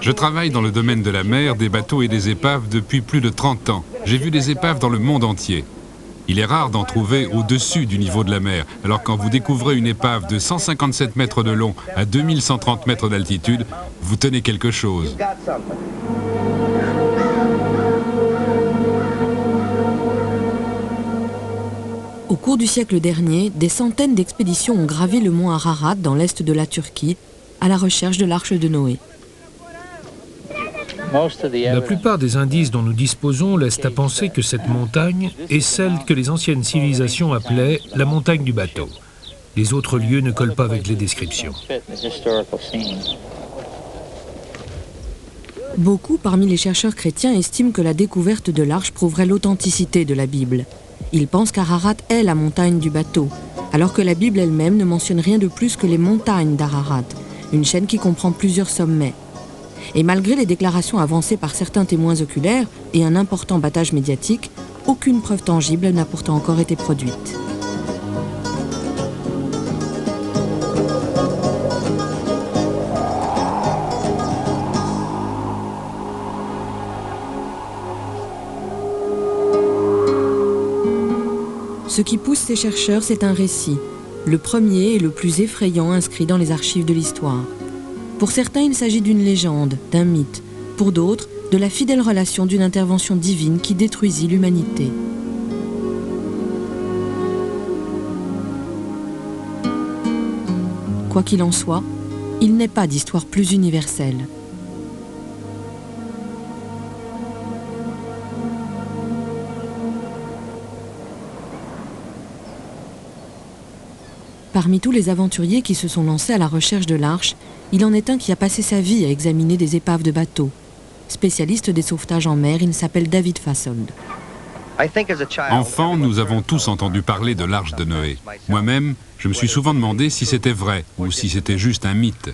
Je travaille dans le domaine de la mer, des bateaux et des épaves depuis plus de 30 ans. J'ai vu des épaves dans le monde entier. Il est rare d'en trouver au-dessus du niveau de la mer. Alors quand vous découvrez une épave de 157 mètres de long à 2130 mètres d'altitude, vous tenez quelque chose. Au cours du siècle dernier, des centaines d'expéditions ont gravi le mont Ararat dans l'est de la Turquie à la recherche de l'arche de Noé. La plupart des indices dont nous disposons laissent à penser que cette montagne est celle que les anciennes civilisations appelaient la montagne du bateau. Les autres lieux ne collent pas avec les descriptions. Beaucoup parmi les chercheurs chrétiens estiment que la découverte de l'arche prouverait l'authenticité de la Bible. Ils pensent qu'Ararat est la montagne du bateau, alors que la Bible elle-même ne mentionne rien de plus que les montagnes d'Ararat, une chaîne qui comprend plusieurs sommets. Et malgré les déclarations avancées par certains témoins oculaires et un important battage médiatique, aucune preuve tangible n'a pourtant encore été produite. Ce qui pousse ces chercheurs, c'est un récit, le premier et le plus effrayant inscrit dans les archives de l'histoire. Pour certains, il s'agit d'une légende, d'un mythe. Pour d'autres, de la fidèle relation d'une intervention divine qui détruisit l'humanité. Quoi qu'il en soit, il n'est pas d'histoire plus universelle. Parmi tous les aventuriers qui se sont lancés à la recherche de l'arche, il en est un qui a passé sa vie à examiner des épaves de bateaux. Spécialiste des sauvetages en mer, il s'appelle David Fassold. Enfant, nous avons tous entendu parler de l'arche de Noé. Moi-même, je me suis souvent demandé si c'était vrai ou si c'était juste un mythe.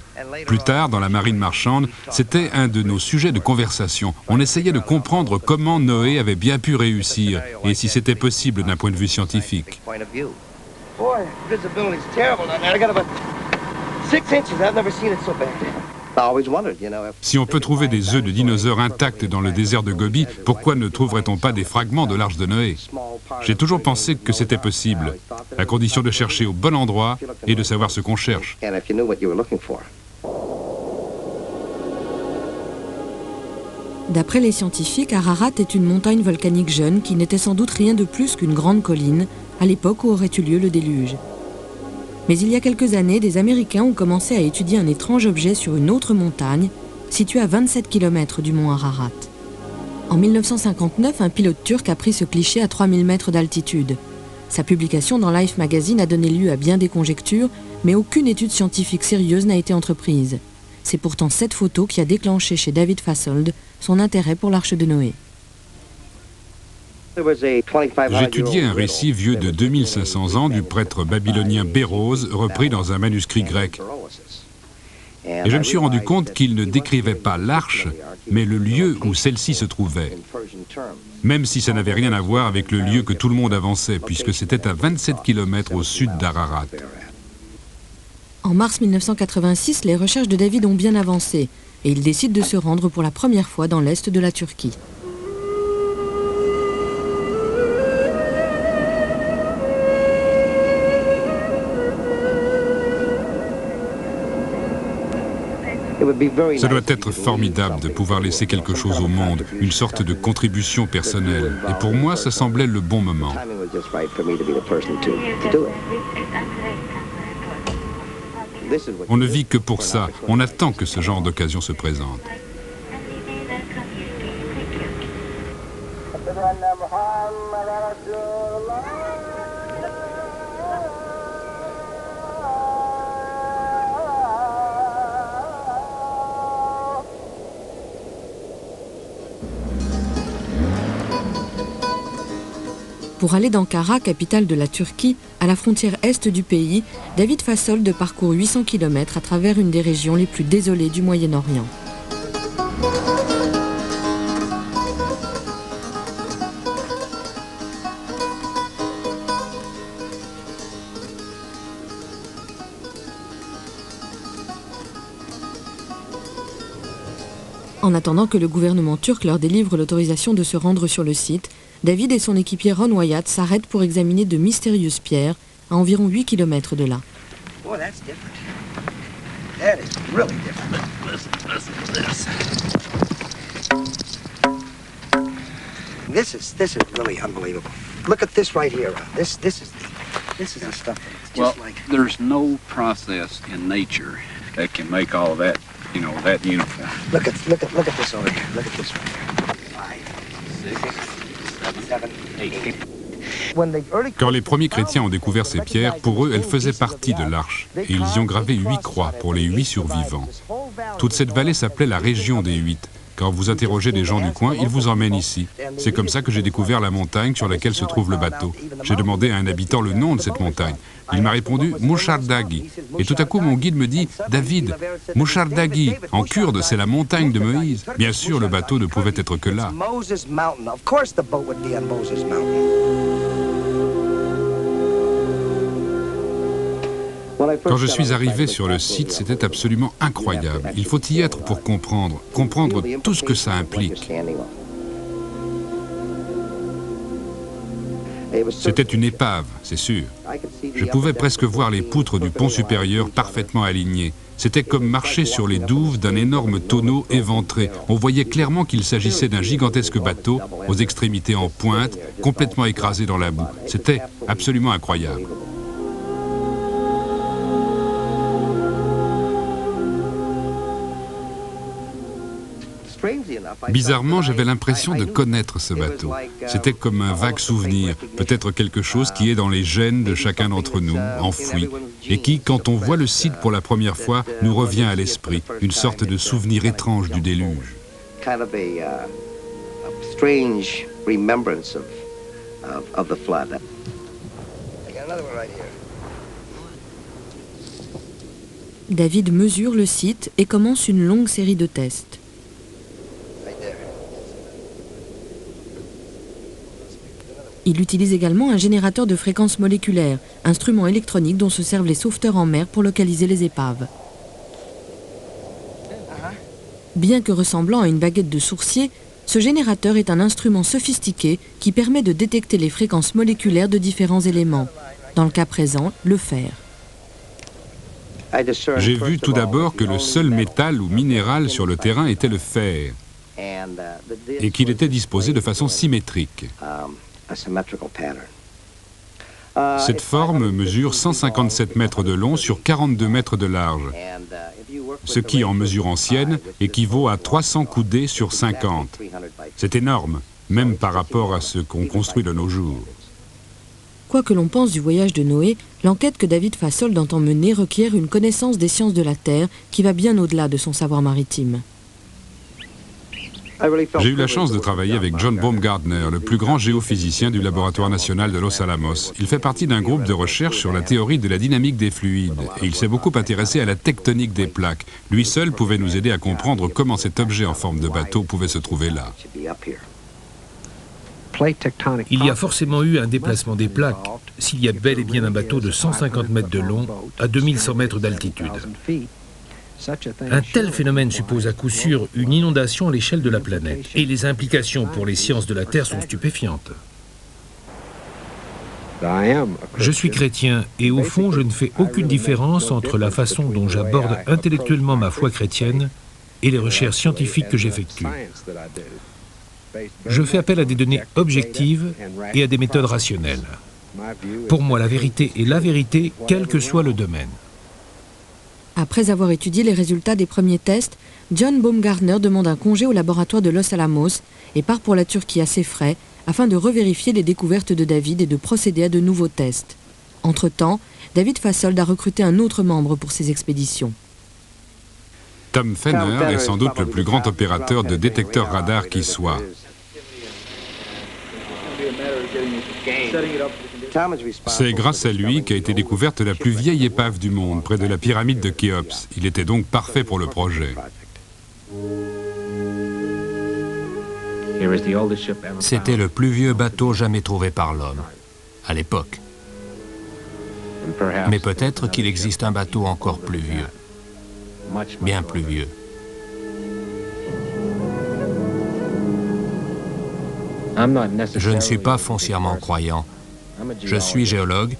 Plus tard, dans la marine marchande, c'était un de nos sujets de conversation. On essayait de comprendre comment Noé avait bien pu réussir et si c'était possible d'un point de vue scientifique. Boy, visibility's terrible down there. I got about 6 inches. I've never seen it so bad. I always wondered, you know, Si on peut trouver des œufs de dinosaures intacts dans le désert de Gobi, pourquoi ne trouverait-on pas des fragments de l'arche de Noé? J'ai toujours pensé que c'était possible, à condition de chercher au bon endroit et de savoir ce qu'on cherche. and if you knew what you were looking for. D'après les scientifiques, Ararat est une montagne volcanique jeune qui n'était sans doute rien de plus qu'une grande colline à l'époque où aurait eu lieu le déluge. Mais il y a quelques années, des Américains ont commencé à étudier un étrange objet sur une autre montagne, située à 27 km du mont Ararat. En 1959, un pilote turc a pris ce cliché à 3000 mètres d'altitude. Sa publication dans Life Magazine a donné lieu à bien des conjectures, mais aucune étude scientifique sérieuse n'a été entreprise. C'est pourtant cette photo qui a déclenché chez David Fassold son intérêt pour l'arche de Noé. J'ai étudié un récit vieux de 2500 ans du prêtre babylonien Bérose, repris dans un manuscrit grec. Et je me suis rendu compte qu'il ne décrivait pas l'arche, mais le lieu où celle-ci se trouvait. Même si ça n'avait rien à voir avec le lieu que tout le monde avançait, puisque c'était à 27 km au sud d'Ararat. En mars 1986, les recherches de David ont bien avancé et il décide de se rendre pour la première fois dans l'est de la Turquie. Ça doit être formidable de pouvoir laisser quelque chose au monde, une sorte de contribution personnelle. Et pour moi, ça semblait le bon moment. On ne vit que pour ça. On attend que ce genre d'occasion se présente. Pour aller d'Ankara, capitale de la Turquie, à la frontière est du pays, David Fassold parcourt 800 km à travers une des régions les plus désolées du Moyen-Orient. En attendant que le gouvernement turc leur délivre l'autorisation de se rendre sur le site, David et son équipier Ron Wyatt s'arrêtent pour examiner de mystérieuses pierres à environ 8 km de là. Boy, that's different. That is really different. Listen to this. This is really unbelievable. Look at this right here. This is the stuff. It's just like. There's no process in nature that can make all that, that uniform. Look at this over here. Look at this right here. 5, 6, 7, 8. Quand les premiers chrétiens ont découvert ces pierres, pour eux, elles faisaient partie de l'arche, et ils y ont gravé 8 croix pour les 8 survivants. Toute cette vallée s'appelait la région des 8. Quand vous interrogez des gens du coin, ils vous emmènent ici. C'est comme ça que j'ai découvert la montagne sur laquelle se trouve le bateau. J'ai demandé à un habitant le nom de cette montagne. Il m'a répondu « Mushardagi ». Et tout à coup, mon guide me dit « David, Mushardagi, en kurde, c'est la montagne de Moïse ». Bien sûr, le bateau ne pouvait être que là. Quand je suis arrivé sur le site, c'était absolument incroyable. Il faut y être pour comprendre tout ce que ça implique. C'était une épave, c'est sûr. Je pouvais presque voir les poutres du pont supérieur parfaitement alignées. C'était comme marcher sur les douves d'un énorme tonneau éventré. On voyait clairement qu'il s'agissait d'un gigantesque bateau, aux extrémités en pointe, complètement écrasé dans la boue. C'était absolument incroyable. Bizarrement, j'avais l'impression de connaître ce bateau. C'était comme un vague souvenir, peut-être quelque chose qui est dans les gènes de chacun d'entre nous, enfoui, et qui, quand on voit le site pour la première fois, nous revient à l'esprit, une sorte de souvenir étrange du déluge. David mesure le site et commence une longue série de tests. Il utilise également un générateur de fréquences moléculaires, instrument électronique dont se servent les sauveteurs en mer pour localiser les épaves. Bien que ressemblant à une baguette de sourcier, ce générateur est un instrument sophistiqué qui permet de détecter les fréquences moléculaires de différents éléments. Dans le cas présent, le fer. J'ai vu tout d'abord que le seul métal ou minéral sur le terrain était le fer, et qu'il était disposé de façon symétrique. Cette forme mesure 157 mètres de long sur 42 mètres de large, ce qui, en mesure ancienne, équivaut à 300 coudées sur 50. C'est énorme, même par rapport à ce qu'on construit de nos jours. Quoi que l'on pense du voyage de Noé, l'enquête que David Fassold entend mener requiert une connaissance des sciences de la Terre qui va bien au-delà de son savoir maritime. J'ai eu la chance de travailler avec John Baumgartner, le plus grand géophysicien du laboratoire national de Los Alamos. Il fait partie d'un groupe de recherche sur la théorie de la dynamique des fluides et il s'est beaucoup intéressé à la tectonique des plaques. Lui seul pouvait nous aider à comprendre comment cet objet en forme de bateau pouvait se trouver là. Il y a forcément eu un déplacement des plaques s'il y a bel et bien un bateau de 150 mètres de long à 2100 mètres d'altitude. Un tel phénomène suppose à coup sûr une inondation à l'échelle de la planète. Et les implications pour les sciences de la Terre sont stupéfiantes. Je suis chrétien et au fond, je ne fais aucune différence entre la façon dont j'aborde intellectuellement ma foi chrétienne et les recherches scientifiques que j'effectue. Je fais appel à des données objectives et à des méthodes rationnelles. Pour moi, la vérité est la vérité, quel que soit le domaine. Après avoir étudié les résultats des premiers tests, John Baumgartner demande un congé au laboratoire de Los Alamos et part pour la Turquie à ses frais afin de revérifier les découvertes de David et de procéder à de nouveaux tests. Entre-temps, David Fassold a recruté un autre membre pour ses expéditions. Tom Fenner est sans doute le plus grand opérateur de détecteurs radar qui soit. C'est grâce à lui qu'a été découverte la plus vieille épave du monde, près de la pyramide de Khéops. Il était donc parfait pour le projet. C'était le plus vieux bateau jamais trouvé par l'homme, à l'époque. Mais peut-être qu'il existe un bateau encore plus vieux, bien plus vieux. Je ne suis pas foncièrement croyant. Je suis géologue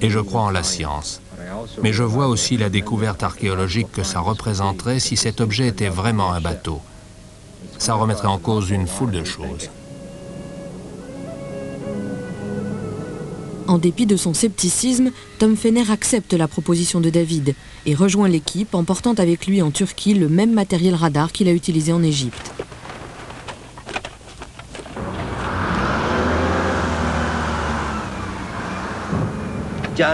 et je crois en la science. Mais je vois aussi la découverte archéologique que ça représenterait si cet objet était vraiment un bateau. Ça remettrait en cause une foule de choses. En dépit de son scepticisme, Tom Fenner accepte la proposition de David et rejoint l'équipe en portant avec lui en Turquie le même matériel radar qu'il a utilisé en Égypte.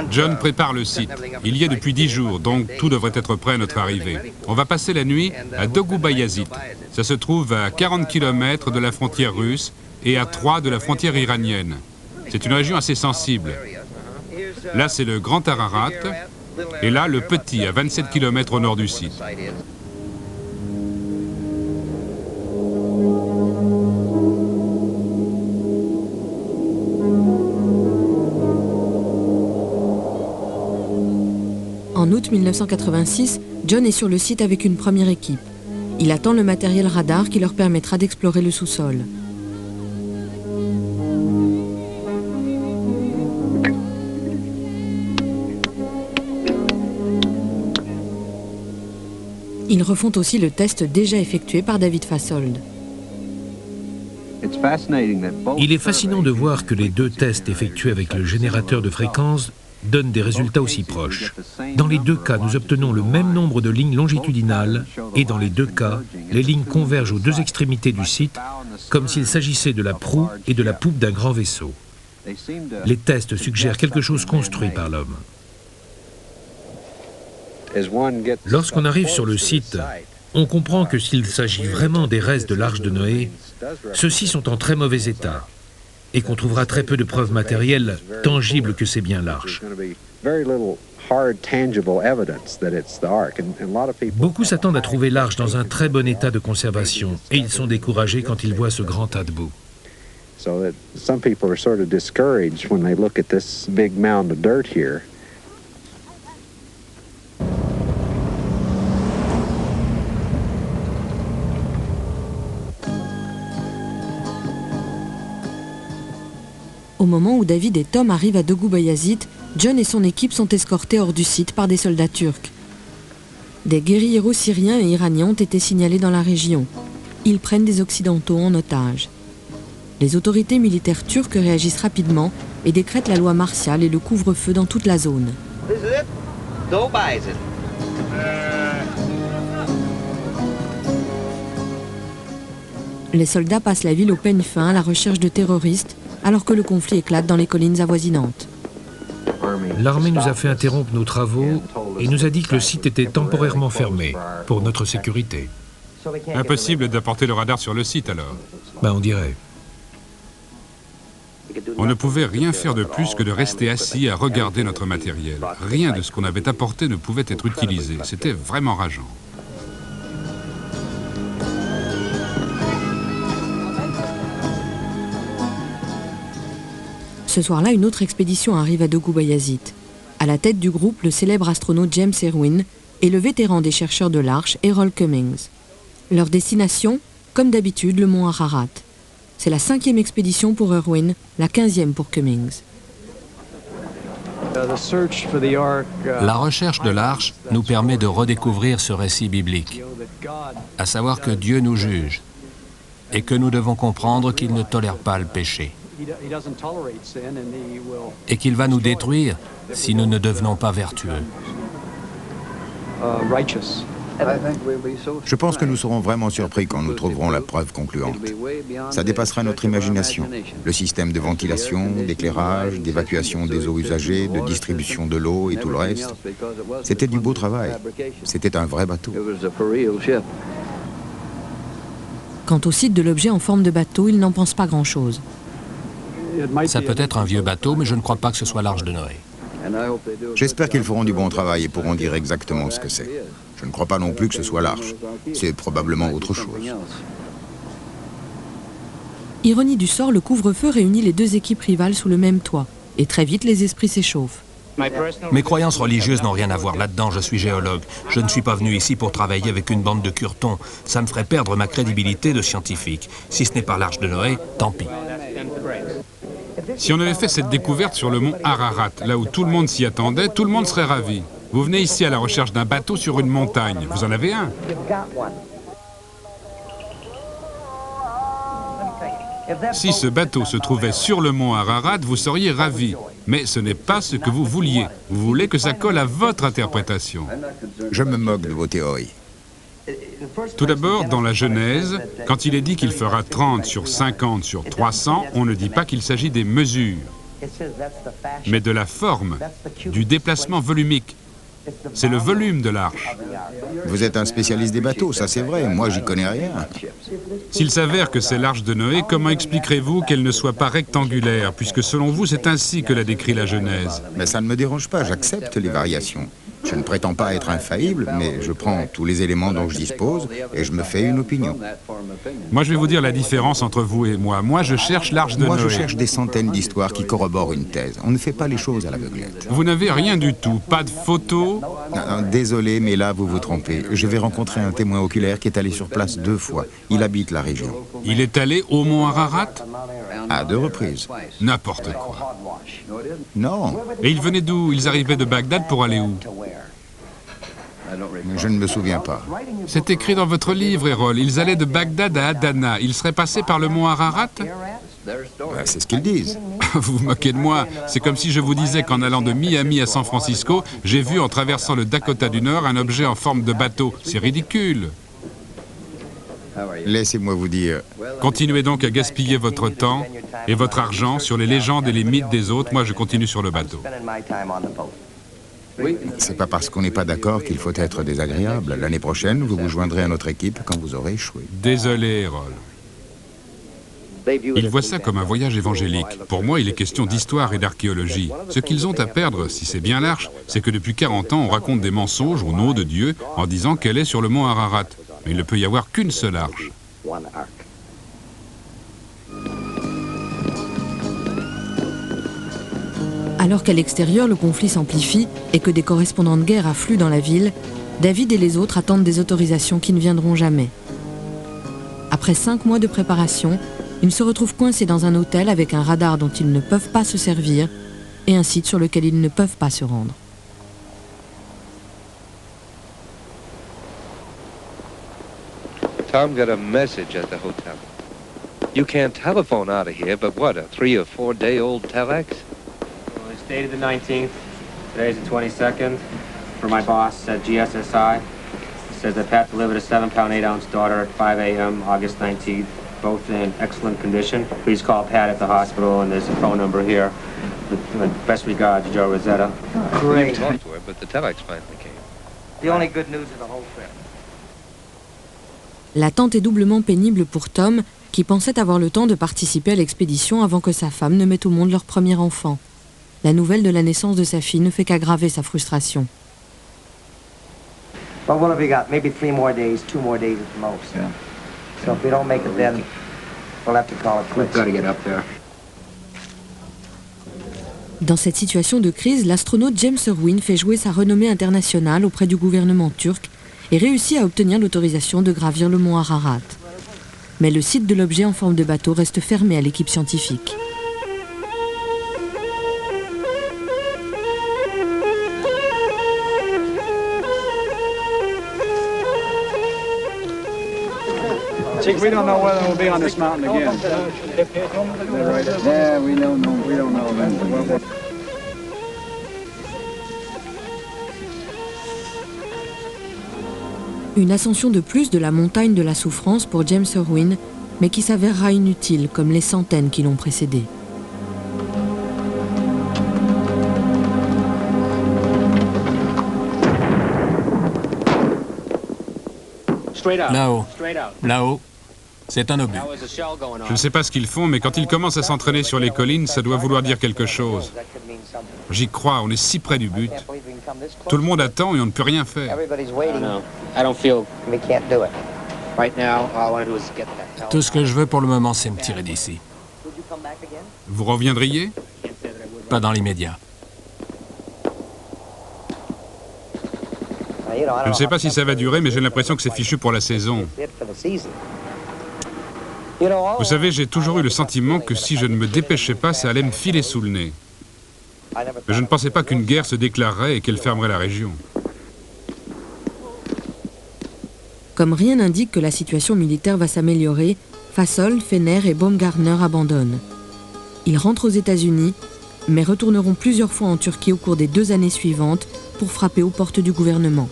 John prépare le site. Il y est depuis 10 jours, donc tout devrait être prêt à notre arrivée. On va passer la nuit à Dogoubayazit. Ça se trouve à 40 km de la frontière russe et à 3 de la frontière iranienne. C'est une région assez sensible. Là, c'est le Grand Ararat, et là, le Petit, à 27 km au nord du site. En août 1986, John est sur le site avec une première équipe. Il attend le matériel radar qui leur permettra d'explorer le sous-sol. Ils refont aussi le test déjà effectué par David Fassold. Il est fascinant de voir que les deux tests effectués avec le générateur de fréquences donnent des résultats aussi proches. Dans les deux cas, nous obtenons le même nombre de lignes longitudinales et dans les deux cas, les lignes convergent aux deux extrémités du site comme s'il s'agissait de la proue et de la poupe d'un grand vaisseau. Les tests suggèrent quelque chose construit par l'homme. Lorsqu'on arrive sur le site, on comprend que s'il s'agit vraiment des restes de l'Arche de Noé, ceux-ci sont en très mauvais état et qu'on trouvera très peu de preuves matérielles tangibles que c'est bien l'Arche. Beaucoup s'attendent à trouver l'Arche dans un très bon état de conservation et ils sont découragés quand ils voient ce grand tas de boue. Au moment où David et Tom arrivent à Dogoubayazit, John et son équipe sont escortés hors du site par des soldats turcs. Des guérilleros syriens et iraniens ont été signalés dans la région. Ils prennent des Occidentaux en otage. Les autorités militaires turques réagissent rapidement et décrètent la loi martiale et le couvre-feu dans toute la zone. Les soldats passent la ville au peigne fin à la recherche de terroristes, alors que le conflit éclate dans les collines avoisinantes. L'armée nous a fait interrompre nos travaux et nous a dit que le site était temporairement fermé pour notre sécurité. Impossible d'apporter le radar sur le site alors. On dirait. On ne pouvait rien faire de plus que de rester assis à regarder notre matériel. Rien de ce qu'on avait apporté ne pouvait être utilisé. C'était vraiment rageant. Ce soir-là, une autre expédition arrive à Dogoubayazit. À la tête du groupe, le célèbre astronaute James Irwin et le vétéran des chercheurs de l'Arche, Errol Cummings. Leur destination, comme d'habitude, le mont Ararat. C'est la 5e expédition pour Irwin, la 15e pour Cummings. La recherche de l'Arche nous permet de redécouvrir ce récit biblique, à savoir que Dieu nous juge et que nous devons comprendre qu'il ne tolère pas le péché. Et qu'il va nous détruire si nous ne devenons pas vertueux. Je pense que nous serons vraiment surpris quand nous trouverons la preuve concluante. Ça dépassera notre imagination. Le système de ventilation, d'éclairage, d'évacuation des eaux usagées, de distribution de l'eau et tout le reste. C'était du beau travail. C'était un vrai bateau. Quant au site de l'objet en forme de bateau, ils n'en pensent pas grand-chose. Ça peut être un vieux bateau, mais je ne crois pas que ce soit l'Arche de Noé. J'espère qu'ils feront du bon travail et pourront dire exactement ce que c'est. Je ne crois pas non plus que ce soit l'Arche. C'est probablement autre chose. Ironie du sort, le couvre-feu réunit les deux équipes rivales sous le même toit. Et très vite, les esprits s'échauffent. Mes croyances religieuses n'ont rien à voir là-dedans, je suis géologue. Je ne suis pas venu ici pour travailler avec une bande de curtons. Ça me ferait perdre ma crédibilité de scientifique. Si ce n'est pas l'Arche de Noé, tant pis. Si on avait fait cette découverte sur le mont Ararat, là où tout le monde s'y attendait, tout le monde serait ravi. Vous venez ici à la recherche d'un bateau sur une montagne. Vous en avez un. Si ce bateau se trouvait sur le mont Ararat, vous seriez ravi. Mais ce n'est pas ce que vous vouliez. Vous voulez que ça colle à votre interprétation. Je me moque de vos théories. Tout d'abord, dans la Genèse, quand il est dit qu'il fera 30 sur 50 sur 300, on ne dit pas qu'il s'agit des mesures, mais de la forme, du déplacement volumique. C'est le volume de l'arche. Vous êtes un spécialiste des bateaux, ça c'est vrai. Moi, j'y connais rien. S'il s'avère que c'est l'arche de Noé, comment expliquerez-vous qu'elle ne soit pas rectangulaire, puisque selon vous, c'est ainsi que l'a décrit la Genèse? Mais ça ne me dérange pas, j'accepte les variations. Je ne prétends pas être infaillible, mais je prends tous les éléments dont je dispose et je me fais une opinion. Moi, je vais vous dire la différence entre vous et moi. Moi, je cherche l'arche de Noé. Moi, je cherche des centaines d'histoires qui corroborent une thèse. On ne fait pas les choses à l'aveuglette. Vous n'avez rien du tout, pas de photos. Non, désolé, mais là, vous vous trompez. Je vais rencontrer un témoin oculaire qui est allé sur place 2 fois. Il habite la région. Il est allé au mont Ararat? À 2 reprises. N'importe quoi. Non, Et ils venaient d'où? Ils arrivaient de Bagdad pour aller où? je ne me souviens pas. C'est écrit dans votre livre, Errol. Ils allaient de Bagdad à Adana. Ils seraient passés par le mont Ararat? C'est ce qu'ils disent. Vous vous moquez de moi. C'est comme si je vous disais qu'en allant de Miami à San Francisco, j'ai vu en traversant le Dakota du Nord un objet en forme de bateau. C'est ridicule. Laissez-moi vous dire, Continuez donc à gaspiller votre temps et votre argent sur les légendes et les mythes des autres. Moi, je continue sur le bateau. c'est pas parce qu'on n'est pas d'accord qu'il faut être désagréable. L'année prochaine, vous vous joindrez à notre équipe quand vous aurez échoué. Désolé, Errol. Ils voient ça comme un voyage évangélique. Pour moi, il est question d'histoire et d'archéologie. Ce qu'ils ont à perdre, si c'est bien l'arche, c'est que depuis 40 ans, on raconte des mensonges au nom de Dieu en disant qu'elle est sur le mont Ararat. Mais il ne peut y avoir qu'une seule arche. Alors qu'à l'extérieur, le conflit s'amplifie et que des correspondants de guerre affluent dans la ville, David et les autres attendent des autorisations qui ne viendront jamais. Après 5 mois de préparation, ils se retrouvent coincés dans un hôtel avec un radar dont ils ne peuvent pas se servir et un site sur lequel ils ne peuvent pas se rendre. Tom got a message at the hotel. You can't telephone out of here, but what, a 3 or 4 day old telex? Well, it's dated the 19th. Today's the 22nd. For my boss at GSSI. It says that Pat delivered a 7-pound 8-ounce daughter at 5 a.m. August 19th, both in excellent condition. Please call Pat at the hospital, and there's a phone number here. With best regards, Joe Rosetta. Great. You talked to her, but the telex finally came. The only good news of the whole trip. L'attente est doublement pénible pour Tom, qui pensait avoir le temps de participer à l'expédition avant que sa femme ne mette au monde leur premier enfant. La nouvelle de la naissance de sa fille ne fait qu'aggraver sa frustration. Well, what have we got? Maybe 3 more days, 2 more days at the most. Yeah. So if we don't make it then, we'll have to call it quits. We've got to get up there. Dans cette situation de crise, l'astronaute James Irwin fait jouer sa renommée internationale auprès du gouvernement turc et réussit à obtenir l'autorisation de gravir le mont Ararat. Mais le site de l'objet en forme de bateau reste fermé à l'équipe scientifique. We don't know whether we'll be on this mountain again. Yeah, we don't know. Une ascension de plus de la montagne de la souffrance pour James Irwin, mais qui s'avérera inutile comme les centaines qui l'ont précédé. Là-haut, là-haut, c'est un obus. Je ne sais pas ce qu'ils font, mais quand ils commencent à s'entraîner sur les collines, ça doit vouloir dire quelque chose. J'y crois, on est si près du but. Tout le monde attend et on ne peut rien faire. Tout ce que je veux pour le moment, c'est me tirer d'ici. Vous reviendriez? Pas dans l'immédiat. Je ne sais pas si ça va durer, mais j'ai l'impression que c'est fichu pour la saison. Vous savez, j'ai toujours eu le sentiment que si je ne me dépêchais pas, ça allait me filer sous le nez. Mais je ne pensais pas qu'une guerre se déclarerait et qu'elle fermerait la région. Comme rien n'indique que la situation militaire va s'améliorer, Fasold, Fenner et Baumgartner abandonnent. Ils rentrent aux États-Unis, mais retourneront plusieurs fois en Turquie au cours des 2 années suivantes pour frapper aux portes du gouvernement.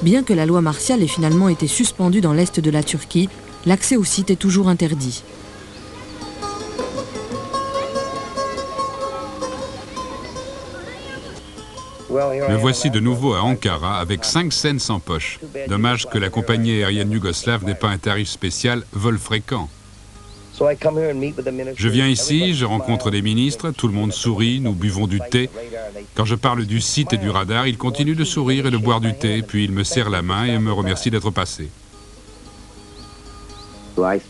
Bien que la loi martiale ait finalement été suspendue dans l'est de la Turquie, l'accès au site est toujours interdit. Me voici de nouveau à Ankara avec 5 cents en poche. Dommage que la compagnie aérienne yougoslave n'ait pas un tarif spécial vol fréquent. Je viens ici, je rencontre des ministres, tout le monde sourit, nous buvons du thé. Quand je parle du site et du radar, il continue de sourire et de boire du thé, puis il me serre la main et me remercie d'être passé.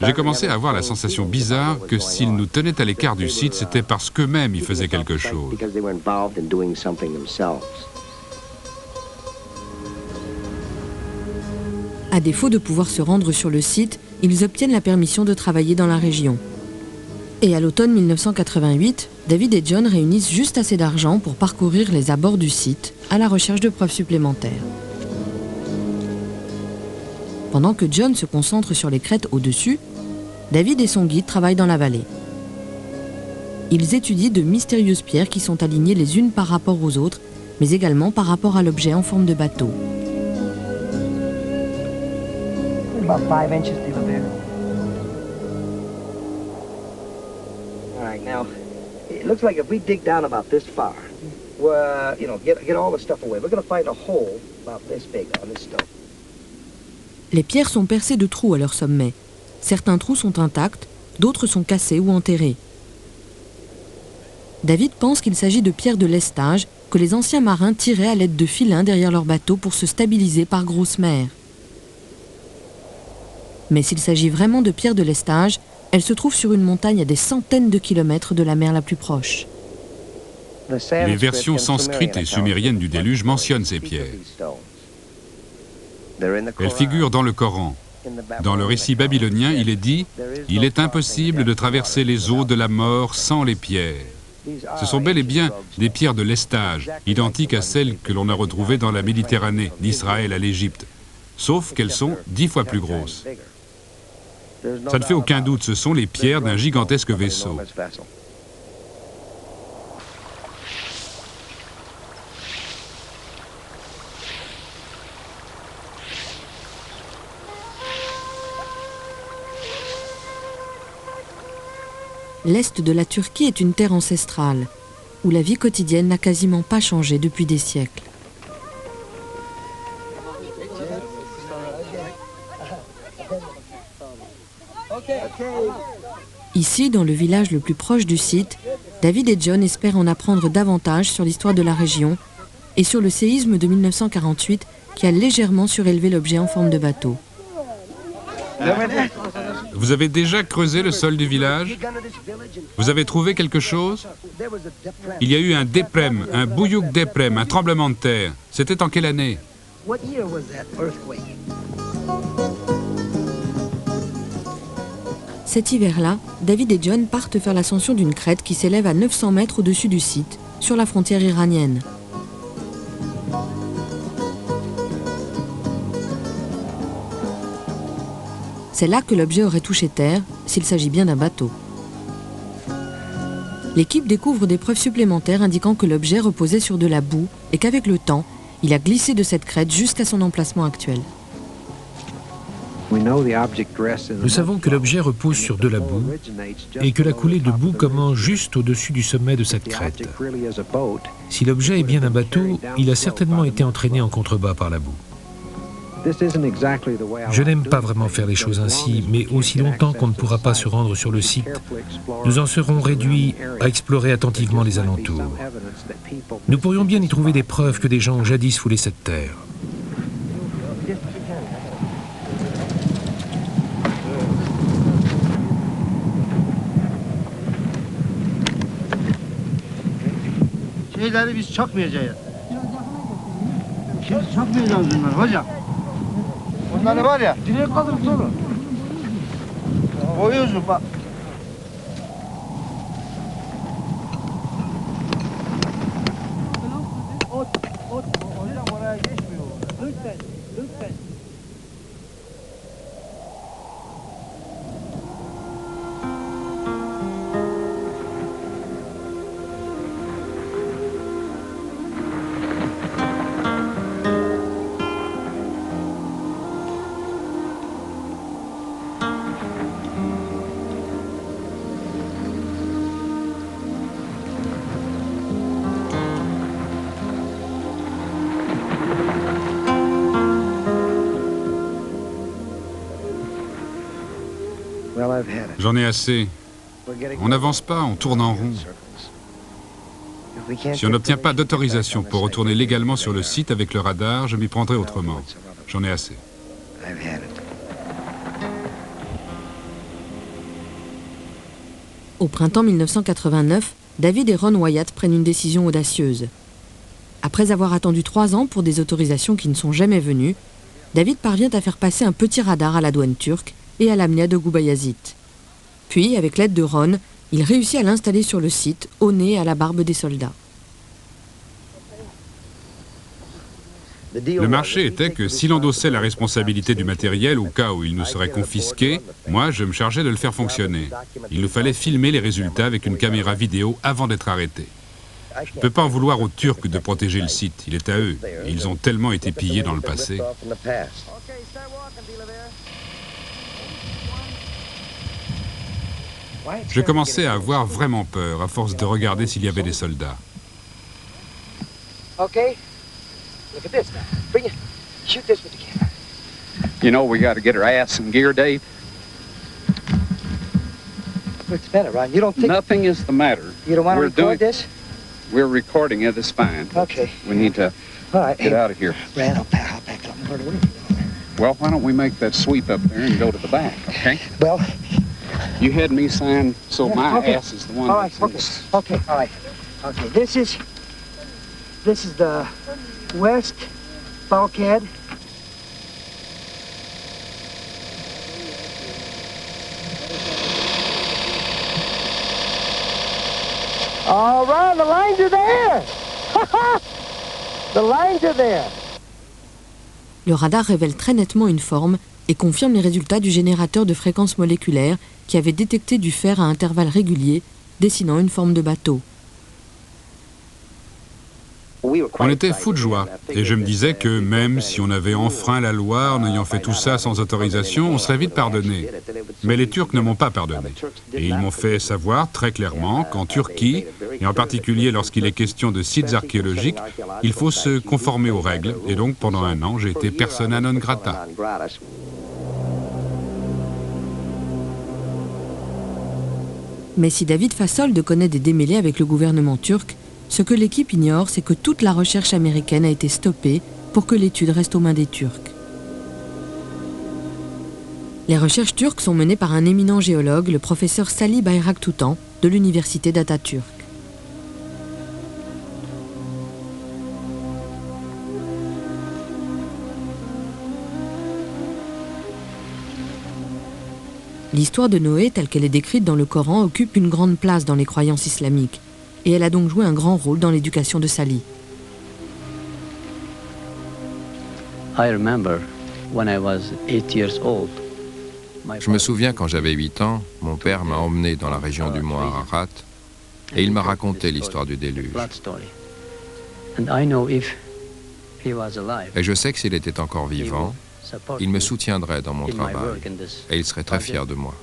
J'ai commencé à avoir la sensation bizarre que s'ils nous tenaient à l'écart du site, c'était parce qu'eux-mêmes y faisaient quelque chose. À défaut de pouvoir se rendre sur le site, ils obtiennent la permission de travailler dans la région. Et à l'automne 1988, David et John réunissent juste assez d'argent pour parcourir les abords du site à la recherche de preuves supplémentaires. Pendant que John se concentre sur les crêtes au-dessus, David et son guide travaillent dans la vallée. Ils étudient de mystérieuses pierres qui sont alignées les unes par rapport aux autres, mais également par rapport à l'objet en forme de bateau. About 5 inches deeper there. All right, now, it looks like if we dig down about this far, we're, get all the stuff away, we're going to find a hole about this big on this stone. Les pierres sont percées de trous à leur sommet. Certains trous sont intacts, d'autres sont cassés ou enterrés. David pense qu'il s'agit de pierres de lestage que les anciens marins tiraient à l'aide de filins derrière leur bateau pour se stabiliser par grosse mer. Mais s'il s'agit vraiment de pierres de lestage, elles se trouvent sur une montagne à des centaines de kilomètres de la mer la plus proche. Les versions sanscrites et sumériennes du déluge mentionnent ces pierres. Elles figurent dans le Coran. Dans le récit babylonien, il est dit « Il est impossible de traverser les eaux de la mort sans les pierres ». Ce sont bel et bien des pierres de lestage, identiques à celles que l'on a retrouvées dans la Méditerranée, d'Israël à l'Égypte, sauf qu'elles sont 10 fois plus grosses. Ça ne fait aucun doute, ce sont les pierres d'un gigantesque vaisseau. L'est de la Turquie est une terre ancestrale, où la vie quotidienne n'a quasiment pas changé depuis des siècles. Ici, dans le village le plus proche du site, David et John espèrent en apprendre davantage sur l'histoire de la région et sur le séisme de 1948 qui a légèrement surélevé l'objet en forme de bateau. Vous avez déjà creusé le sol du village? Vous avez trouvé quelque chose? Il y a eu un déprème, un bouyouk déprème, un tremblement de terre. C'était en quelle année? Cet hiver-là, David et John partent faire l'ascension d'une crête qui s'élève à 900 mètres au-dessus du site, sur la frontière iranienne. C'est là que l'objet aurait touché terre, s'il s'agit bien d'un bateau. L'équipe découvre des preuves supplémentaires indiquant que l'objet reposait sur de la boue et qu'avec le temps, il a glissé de cette crête jusqu'à son emplacement actuel. Nous savons que l'objet repose sur de la boue et que la coulée de boue commence juste au-dessus du sommet de cette crête. Si l'objet est bien un bateau, il a certainement été entraîné en contrebas par la boue. Je n'aime pas vraiment faire les choses ainsi, mais aussi longtemps qu'on ne pourra pas se rendre sur le site, nous en serons réduits à explorer attentivement les alentours. Nous pourrions bien y trouver des preuves que des gens ont jadis foulé cette terre. Çakmayacağız bunları hocam. Bunları var ya. Direkt kaldırıp sonra. Koyuyorsun bak. Hocam oraya geçmiyor. Lütfen, lütfen. J'en ai assez. On n'avance pas, on tourne en rond. Si on n'obtient pas d'autorisation pour retourner légalement sur le site avec le radar, je m'y prendrai autrement. J'en ai assez. Au printemps 1989, David et Ron Wyatt prennent une décision audacieuse. Après avoir attendu 3 ans pour des autorisations qui ne sont jamais venues, David parvient à faire passer un petit radar à la douane turque et à l'AMIA de Gubayazit. Puis, avec l'aide de Ron, il réussit à l'installer sur le site, au nez et à la barbe des soldats. Le marché était que s'il endossait la responsabilité du matériel au cas où il nous serait confisqué, moi je me chargeais de le faire fonctionner. Il nous fallait filmer les résultats avec une caméra vidéo avant d'être arrêtés. Je ne peux pas en vouloir aux Turcs de protéger le site, il est à eux. Ils ont tellement été pillés dans le passé. Je commençais à avoir vraiment peur à force de regarder s'il y avait des soldats. Okay. Look at this now. Bring it. Shoot this with the camera. You know, we got to get our ass in gear, Dave. What's the matter, Ron? You don't think... Nothing is the matter. You don't want to record this? We're recording it. It's fine. Okay. We need to get out of here. Ran, I'll pack up and go to work. Well, why don't we make that sweep up there and go to the back, okay? Well... You had me sign so my okay. ass is the one all right, that's in okay. this. Okay, all right. Okay, this is the west bulkhead. All right, the lines are there. The lines are there. Le radar révèle très nettement une forme et confirme les résultats du générateur de fréquences moléculaires qui avait détecté du fer à intervalles réguliers, dessinant une forme de bateau. On était fous de joie, et je me disais que même si on avait enfreint la loi en ayant fait tout ça sans autorisation, on serait vite pardonné. Mais les Turcs ne m'ont pas pardonné. Et ils m'ont fait savoir très clairement qu'en Turquie, et en particulier lorsqu'il est question de sites archéologiques, il faut se conformer aux règles. Et donc pendant 1 an, j'ai été persona non grata. Mais si David Fassolde connaît des démêlés avec le gouvernement turc, ce que l'équipe ignore, c'est que toute la recherche américaine a été stoppée pour que l'étude reste aux mains des Turcs. Les recherches turques sont menées par un éminent géologue, le professeur Salih Bayraktutan, de l'université d'Atatürk. L'histoire de Noé, telle qu'elle est décrite dans le Coran, occupe une grande place dans les croyances islamiques, et elle a donc joué un grand rôle dans l'éducation de Salih. Je me souviens quand j'avais 8 ans, mon père m'a emmené dans la région du mont Ararat et il m'a raconté l'histoire du déluge. Et je sais que s'il était encore vivant, il me soutiendrait dans mon travail et il serait très fier de moi.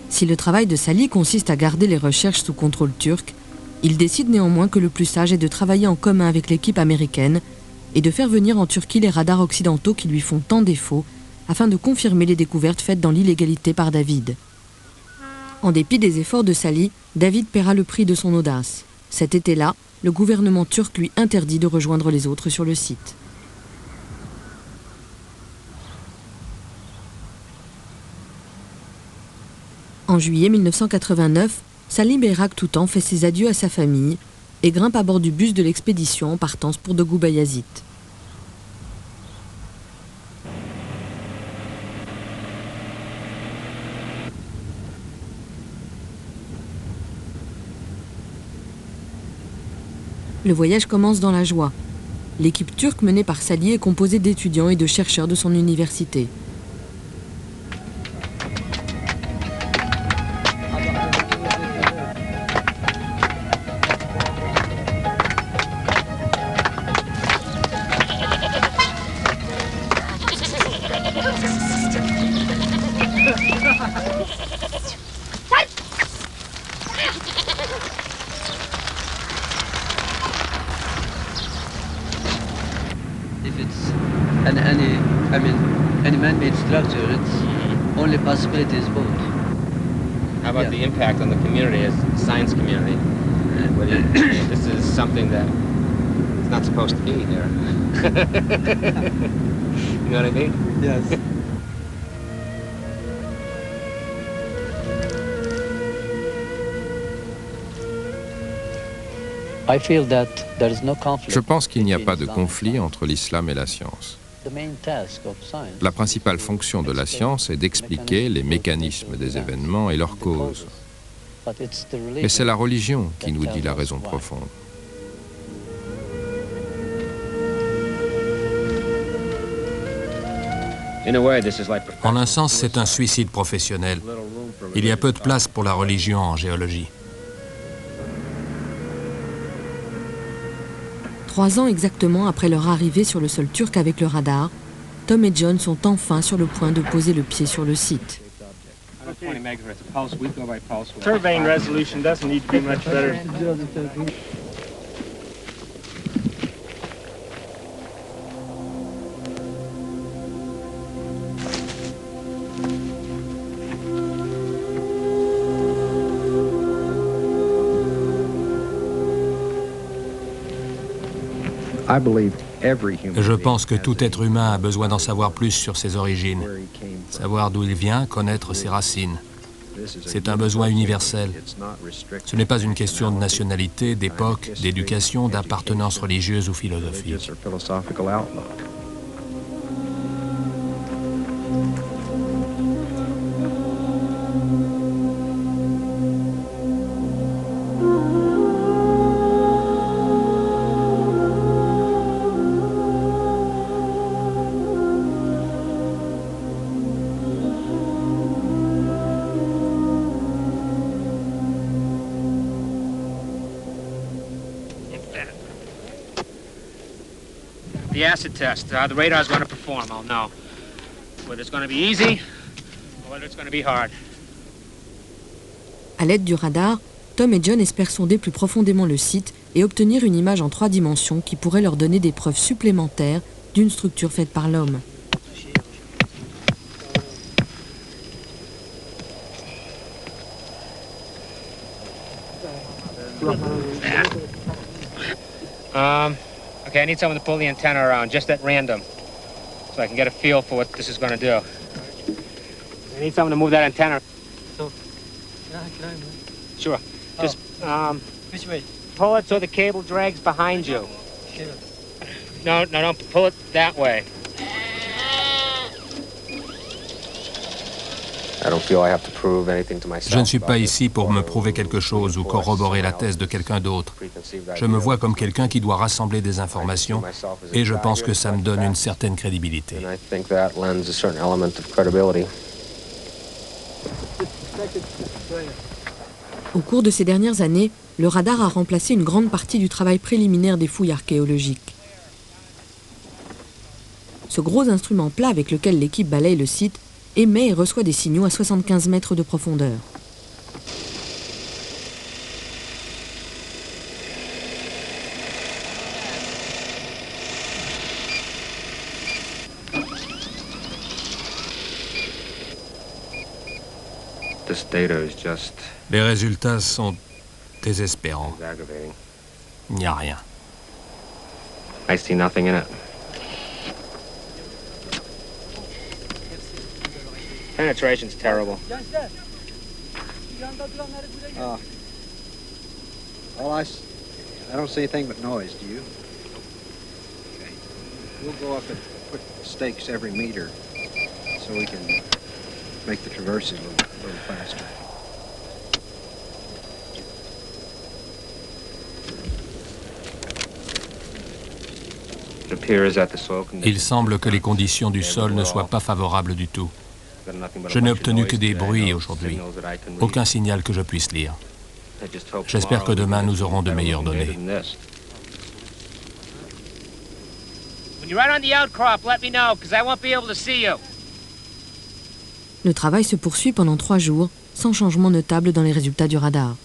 Si le travail de Salih consiste à garder les recherches sous contrôle turc, il décide néanmoins que le plus sage est de travailler en commun avec l'équipe américaine et de faire venir en Turquie les radars occidentaux qui lui font tant défaut afin de confirmer les découvertes faites dans l'illégalité par David. En dépit des efforts de Salih, David paiera le prix de son audace. Cet été-là, le gouvernement turc lui interdit de rejoindre les autres sur le site. En juillet 1989, Salim Beyrak Toutan fait ses adieux à sa famille et grimpe à bord du bus de l'expédition en partance pour Dogu Bayazit. Le voyage commence dans la joie. L'équipe turque menée par Salih est composée d'étudiants et de chercheurs de son université. Any man-made structure, it's only possibility is boat. How about the impact on the community as the science community? This is something that is not supposed to be here. You know what I mean? Yes. Je pense qu'il n'y a pas de conflit entre l'islam et la science. La principale fonction de la science est d'expliquer les mécanismes des événements et leurs causes. Mais c'est la religion qui nous dit la raison profonde. En un sens, c'est un suicide professionnel. Il y a peu de place pour la religion en géologie. 3 ans exactement après leur arrivée sur le sol turc avec le radar, Tom et John sont enfin sur le point de poser le pied sur le site. Surveying resolution doesn't need to be much better. Je pense que tout être humain a besoin d'en savoir plus sur ses origines, savoir d'où il vient, connaître ses racines. C'est un besoin universel. Ce n'est pas une question de nationalité, d'époque, d'éducation, d'appartenance religieuse ou philosophique. The acid test. The radar's going to perform, I'll know. Whether it's going to be easy or whether it's going to be hard. À l'aide du radar, Tom et John espèrent sonder plus profondément le site et obtenir une image en 3 dimensions qui pourrait leur donner des preuves supplémentaires d'une structure faite par l'homme. Okay, I need someone to pull the antenna around, just at random, so I can get a feel for what this is going to do. I need someone to move that antenna. So, can I move? Sure. Just, Which way? pull it so the cable drags behind you. Sure. No, don't pull it that way. Je ne suis pas ici pour me prouver quelque chose ou corroborer la thèse de quelqu'un d'autre. Je me vois comme quelqu'un qui doit rassembler des informations et je pense que ça me donne une certaine crédibilité. Au cours de ces dernières années, le radar a remplacé une grande partie du travail préliminaire des fouilles archéologiques. Ce gros instrument plat avec lequel l'équipe balaye le site émet et reçoit des signaux à 75 mètres de profondeur. Les résultats sont désespérants. Il n'y a rien. I see nothing in it. Penetration's terrible. Well, I don't see anything but noise, do you? Okay. We'll go up at quick stakes every meter so we can make the traverses a little faster. Il semble que les conditions du sol ne soient pas favorables du tout. Je n'ai obtenu que des bruits aujourd'hui. Aucun signal que je puisse lire. J'espère que demain nous aurons de meilleures données. Le travail se poursuit pendant 3 jours, sans changement notable dans les résultats du radar.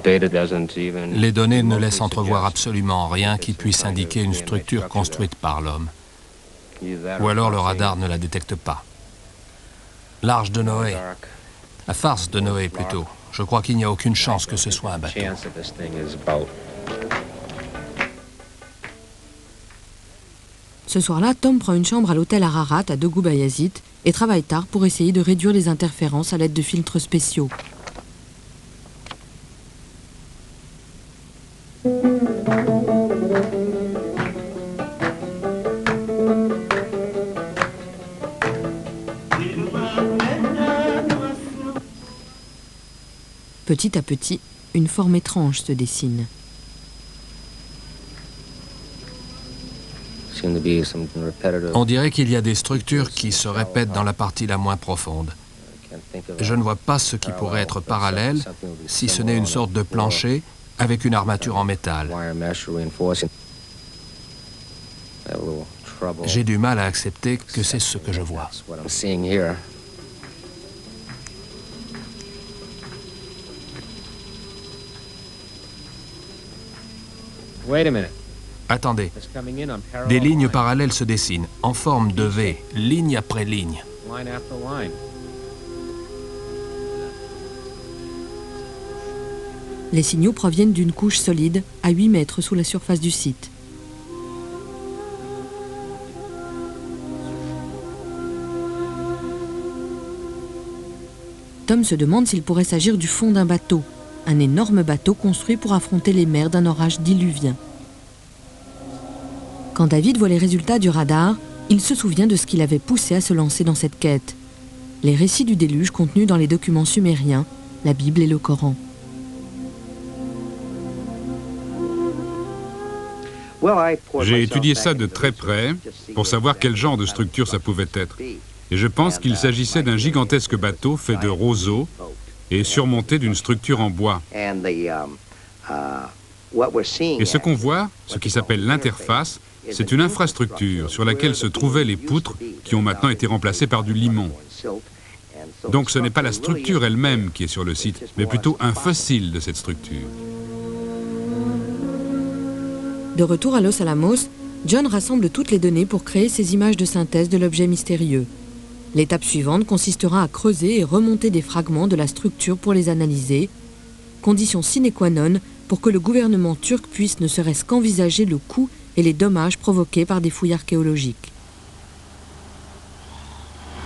Les données ne laissent entrevoir absolument rien qui puisse indiquer une structure construite par l'homme. Ou alors le radar ne la détecte pas. L'Arche de Noé. La farce de Noé, plutôt. Je crois qu'il n'y a aucune chance que ce soit un bateau. Ce soir-là, Tom prend une chambre à l'hôtel Ararat à Dogu Bayazit et travaille tard pour essayer de réduire les interférences à l'aide de filtres spéciaux. Petit à petit, une forme étrange se dessine. On dirait qu'il y a des structures qui se répètent dans la partie la moins profonde. Je ne vois pas ce qui pourrait être parallèle, si ce n'est une sorte de plancher avec une armature en métal. J'ai du mal à accepter que c'est ce que je vois. Attendez, des lignes parallèles se dessinent, en forme de V, ligne après ligne. Les signaux proviennent d'une couche solide à 8 mètres sous la surface du site. Tom se demande s'il pourrait s'agir du fond d'un bateau, un énorme bateau construit pour affronter les mers d'un orage diluvien. Quand David voit les résultats du radar, il se souvient de ce qui l'avait poussé à se lancer dans cette quête. Les récits du déluge contenus dans les documents sumériens, la Bible et le Coran. J'ai étudié ça de très près pour savoir quel genre de structure ça pouvait être. Et je pense qu'il s'agissait d'un gigantesque bateau fait de roseaux et surmonté d'une structure en bois. Et ce qu'on voit, ce qui s'appelle l'interface, c'est une infrastructure sur laquelle se trouvaient les poutres qui ont maintenant été remplacées par du limon. Donc ce n'est pas la structure elle-même qui est sur le site, mais plutôt un fossile de cette structure. De retour à Los Alamos, John rassemble toutes les données pour créer ses images de synthèse de l'objet mystérieux. L'étape suivante consistera à creuser et remonter des fragments de la structure pour les analyser, condition sine qua non pour que le gouvernement turc puisse ne serait-ce qu'envisager le coût et les dommages provoqués par des fouilles archéologiques.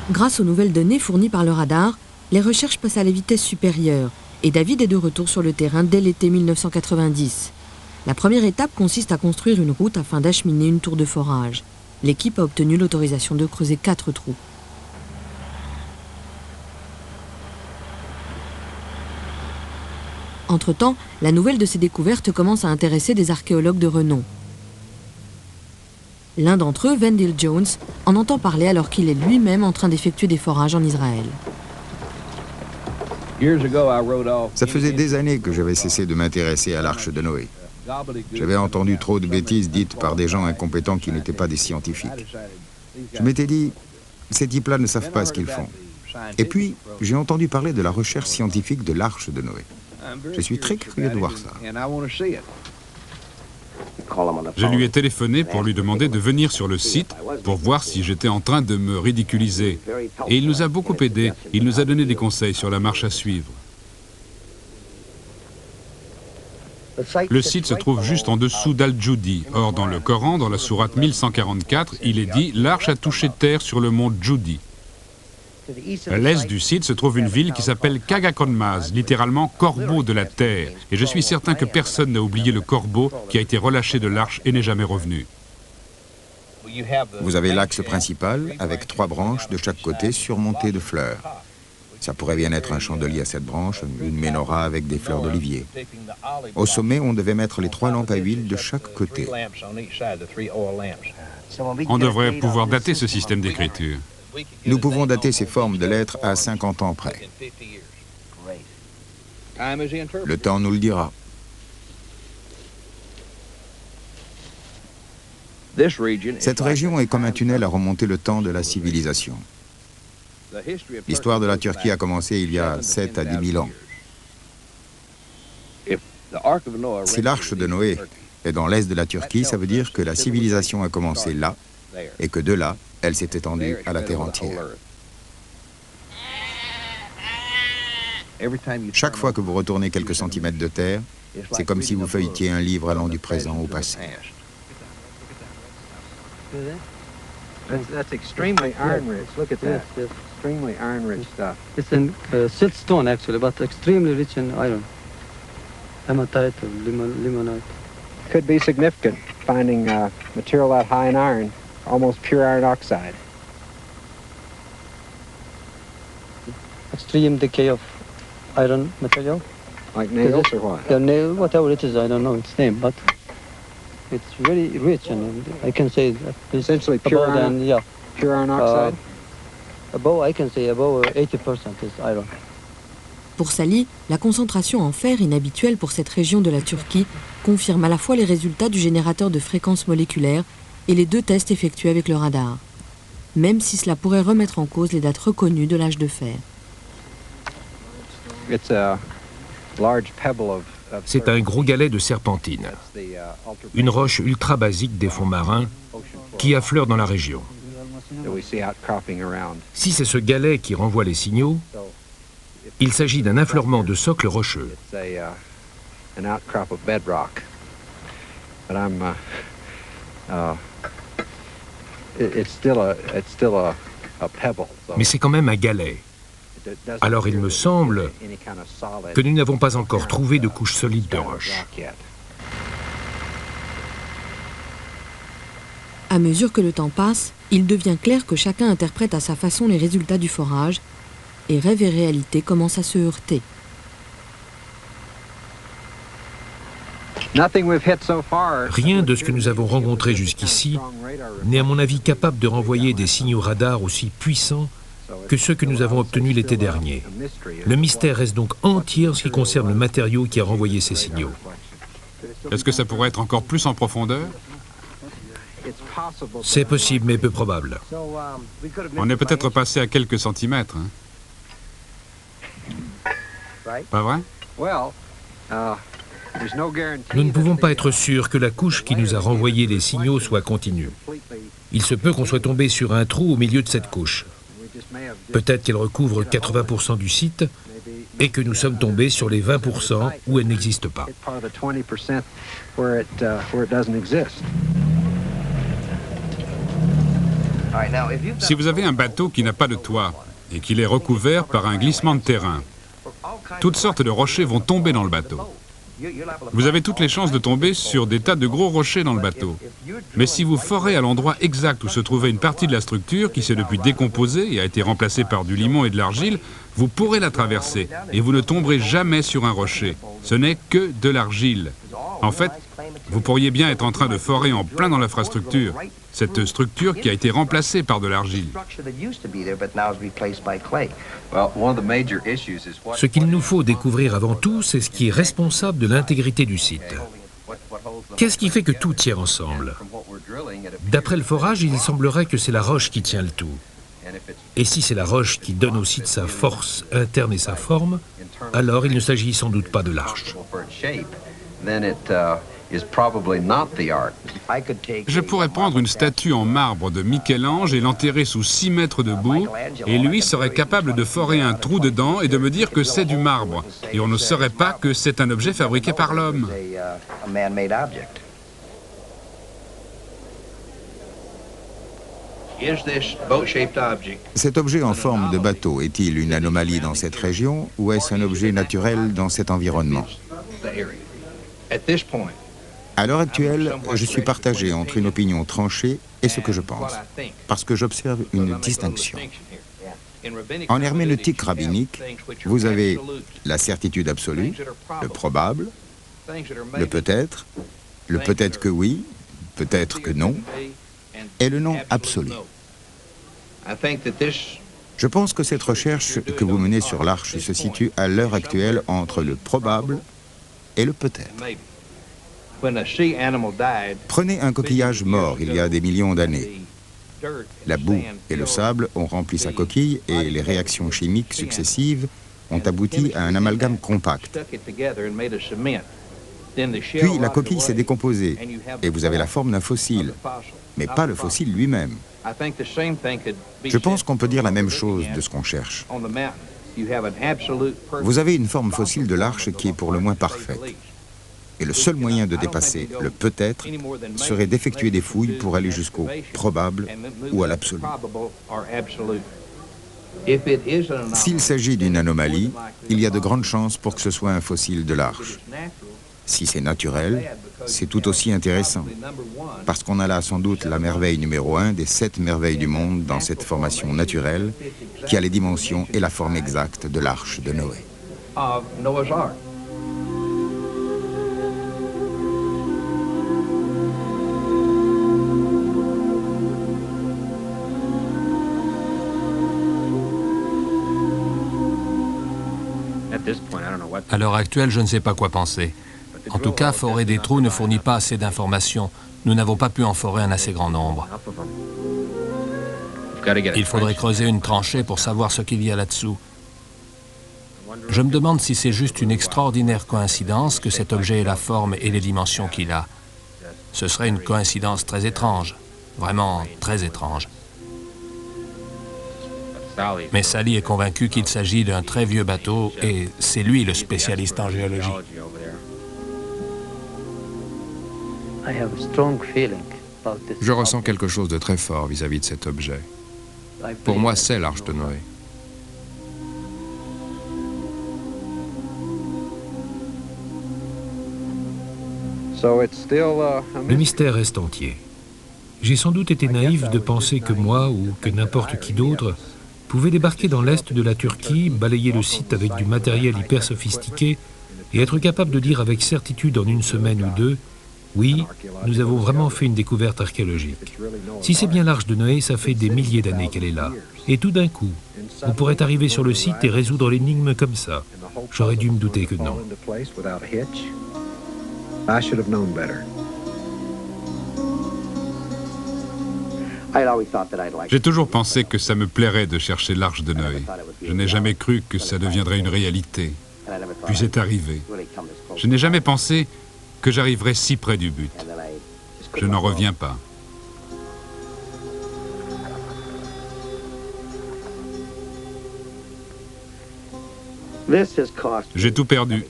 Grâce aux nouvelles données fournies par le radar, les recherches passent à la vitesse supérieure et David est de retour sur le terrain dès l'été 1990. La première étape consiste à construire une route afin d'acheminer une tour de forage. L'équipe a obtenu l'autorisation de creuser 4 trous. Entre-temps, la nouvelle de ces découvertes commence à intéresser des archéologues de renom. L'un d'entre eux, Wendell Jones, en entend parler alors qu'il est lui-même en train d'effectuer des forages en Israël. Ça faisait des années que j'avais cessé de m'intéresser à l'Arche de Noé. J'avais entendu trop de bêtises dites par des gens incompétents qui n'étaient pas des scientifiques. Je m'étais dit, ces types-là ne savent pas ce qu'ils font. Et puis, j'ai entendu parler de la recherche scientifique de l'Arche de Noé. Je suis très curieux de voir ça. Je lui ai téléphoné pour lui demander de venir sur le site pour voir si j'étais en train de me ridiculiser. Et il nous a beaucoup aidés. Il nous a donné des conseils sur la marche à suivre. Le site se trouve juste en dessous d'Al-Judi. Or, dans le Coran, dans la sourate 1144, il est dit « L'arche a touché terre sur le mont Judi ». À l'est du site se trouve une ville qui s'appelle Kagakonmaz, littéralement corbeau de la terre. Et je suis certain que personne n'a oublié le corbeau qui a été relâché de l'arche et n'est jamais revenu. Vous avez l'axe principal avec 3 branches de chaque côté surmontées de fleurs. Ça pourrait bien être un chandelier à 7 branches, une menorah avec des fleurs d'olivier. Au sommet, on devait mettre les 3 lampes à huile de chaque côté. On devrait pouvoir dater ce système d'écriture. Nous pouvons dater ces formes de lettres à 50 ans près. Le temps nous le dira. Cette région est comme un tunnel à remonter le temps de la civilisation. L'histoire de la Turquie a commencé il y a 7 à 10 000 ans. Si l'arche de Noé est dans l'est de la Turquie, ça veut dire que la civilisation a commencé là et que de là, elle s'est étendue à la terre entière. Chaque fois que vous retournez quelques centimètres de terre, c'est comme si vous feuilletiez un livre allant du présent au passé. That's extremely iron-rich. Look at that. Yes. Extremely iron-rich stuff. It's in siltstone actually, but extremely rich in iron. Hematite or limonite. Could be significant, finding material that high in iron, almost pure iron oxide. Extreme decay of iron material. Like nails or what? Yeah, nail, whatever it is, I don't know its name, but it's very rich, and I can say that it's essentially pure iron. Yeah, pure iron oxide. Above, I can say above 80% is iron. Pour Sally, la concentration en fer inhabituelle pour cette région de la Turquie confirme à la fois les résultats du générateur de fréquences moléculaires et les 2 tests effectués avec le radar, même si cela pourrait remettre en cause les dates reconnues de l'âge de fer. C'est un gros galet de serpentine, une roche ultra basique des fonds marins qui affleure dans la région. Si c'est ce galet qui renvoie les signaux, il s'agit d'un affleurement de socle rocheux. Mais c'est quand même un galet. Alors il me semble que nous n'avons pas encore trouvé de couche solide de roche. À mesure que le temps passe, il devient clair que chacun interprète à sa façon les résultats du forage, et rêve et réalité commencent à se heurter. Rien de ce que nous avons rencontré jusqu'ici n'est à mon avis capable de renvoyer des signaux radars aussi puissants que ceux que nous avons obtenus l'été dernier. Le mystère reste donc entier en ce qui concerne le matériau qui a renvoyé ces signaux. Est-ce que ça pourrait être encore plus en profondeur? C'est possible, mais peu probable. On est peut-être passé à quelques centimètres. Hein? Pas vrai? Nous ne pouvons pas être sûrs que la couche qui nous a renvoyé les signaux soit continue. Il se peut qu'on soit tombé sur un trou au milieu de cette couche. Peut-être qu'elle recouvre 80% du site et que nous sommes tombés sur les 20% où elle n'existe pas. Si vous avez un bateau qui n'a pas de toit et qu'il est recouvert par un glissement de terrain, toutes sortes de rochers vont tomber dans le bateau. Vous avez toutes les chances de tomber sur des tas de gros rochers dans le bateau. Mais si vous forez à l'endroit exact où se trouvait une partie de la structure qui s'est depuis décomposée et a été remplacée par du limon et de l'argile, vous pourrez la traverser et vous ne tomberez jamais sur un rocher. Ce n'est que de l'argile. En fait, vous pourriez bien être en train de forer en plein dans l'infrastructure, cette structure qui a été remplacée par de l'argile. Ce qu'il nous faut découvrir avant tout, c'est ce qui est responsable de l'intégrité du site. Qu'est-ce qui fait que tout tient ensemble? D'après le forage, il semblerait que c'est la roche qui tient le tout. Et si c'est la roche qui donne au site sa force interne et sa forme, alors il ne s'agit sans doute pas de l'arche. Je pourrais prendre une statue en marbre de Michel-Ange et l'enterrer sous 6 mètres de boue, et lui serait capable de forer un trou dedans et de me dire que c'est du marbre. Et on ne saurait pas que c'est un objet fabriqué par l'homme. Cet objet en forme de bateau est-il une anomalie dans cette région ou est-ce un objet naturel dans cet environnement? À l'heure actuelle, je suis partagé entre une opinion tranchée et ce que je pense, parce que j'observe une distinction. En herméneutique rabbinique, vous avez la certitude absolue, le probable, le peut-être que oui, peut-être que non, et le non absolu. Je pense que cette recherche que vous menez sur l'Arche se situe à l'heure actuelle entre le probable et le peut-être. Prenez un coquillage mort il y a des millions d'années. La boue et le sable ont rempli sa coquille et les réactions chimiques successives ont abouti à un amalgame compact. Puis la coquille s'est décomposée et vous avez la forme d'un fossile, mais pas le fossile lui-même. Je pense qu'on peut dire la même chose de ce qu'on cherche. Vous avez une forme fossile de l'Arche qui est pour le moins parfaite. Et le seul moyen de dépasser le peut-être serait d'effectuer des fouilles pour aller jusqu'au probable ou à l'absolu. S'il s'agit d'une anomalie, il y a de grandes chances pour que ce soit un fossile de l'Arche. Si c'est naturel, c'est tout aussi intéressant, parce qu'on a là sans doute la merveille numéro 1 des 7 merveilles du monde dans cette formation naturelle qui a les dimensions et la forme exacte de l'Arche de Noé. À l'heure actuelle, je ne sais pas quoi penser. En tout cas, forer des trous ne fournit pas assez d'informations. Nous n'avons pas pu en forer un assez grand nombre. Il faudrait creuser une tranchée pour savoir ce qu'il y a là-dessous. Je me demande si c'est juste une extraordinaire coïncidence que cet objet ait la forme et les dimensions qu'il a. Ce serait une coïncidence très étrange, vraiment très étrange. Mais Sally est convaincu qu'il s'agit d'un très vieux bateau et c'est lui le spécialiste en géologie. Je ressens quelque chose de très fort vis-à-vis de cet objet. Pour moi, c'est l'Arche de Noé. Le mystère reste entier. J'ai sans doute été naïf de penser que moi, ou que n'importe qui d'autre, pouvait débarquer dans l'est de la Turquie, balayer le site avec du matériel hyper sophistiqué et être capable de dire avec certitude en une semaine ou deux « Oui, nous avons vraiment fait une découverte archéologique. Si c'est bien l'Arche de Noé, ça fait des milliers d'années qu'elle est là. Et tout d'un coup, on pourrait arriver sur le site et résoudre l'énigme comme ça. J'aurais dû me douter que non. » J'ai toujours pensé que ça me plairait de chercher l'Arche de Noé. Je n'ai jamais cru que ça deviendrait une réalité. Puis c'est arrivé. Je n'ai jamais pensé que j'arriverais si près du but. Je n'en reviens pas. J'ai tout perdu.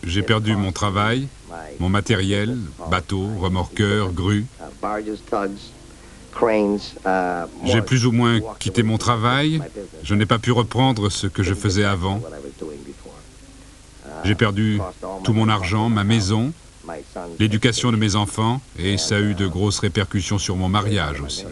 J'ai perdu mon travail, mon matériel, bateau, remorqueur, grue. J'ai plus ou moins quitté mon travail. Je n'ai pas pu reprendre ce que je faisais avant. J'ai perdu tout mon argent, ma maison, l'éducation de mes enfants, et ça a eu de grosses répercussions sur mon mariage aussi.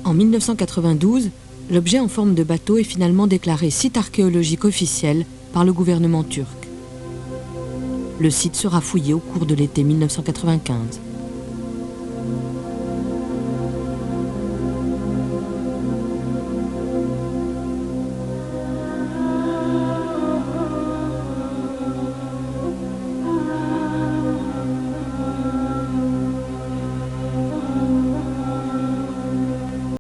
En 1992, l'objet en forme de bateau est finalement déclaré site archéologique officiel par le gouvernement turc. Le site sera fouillé au cours de l'été 1995.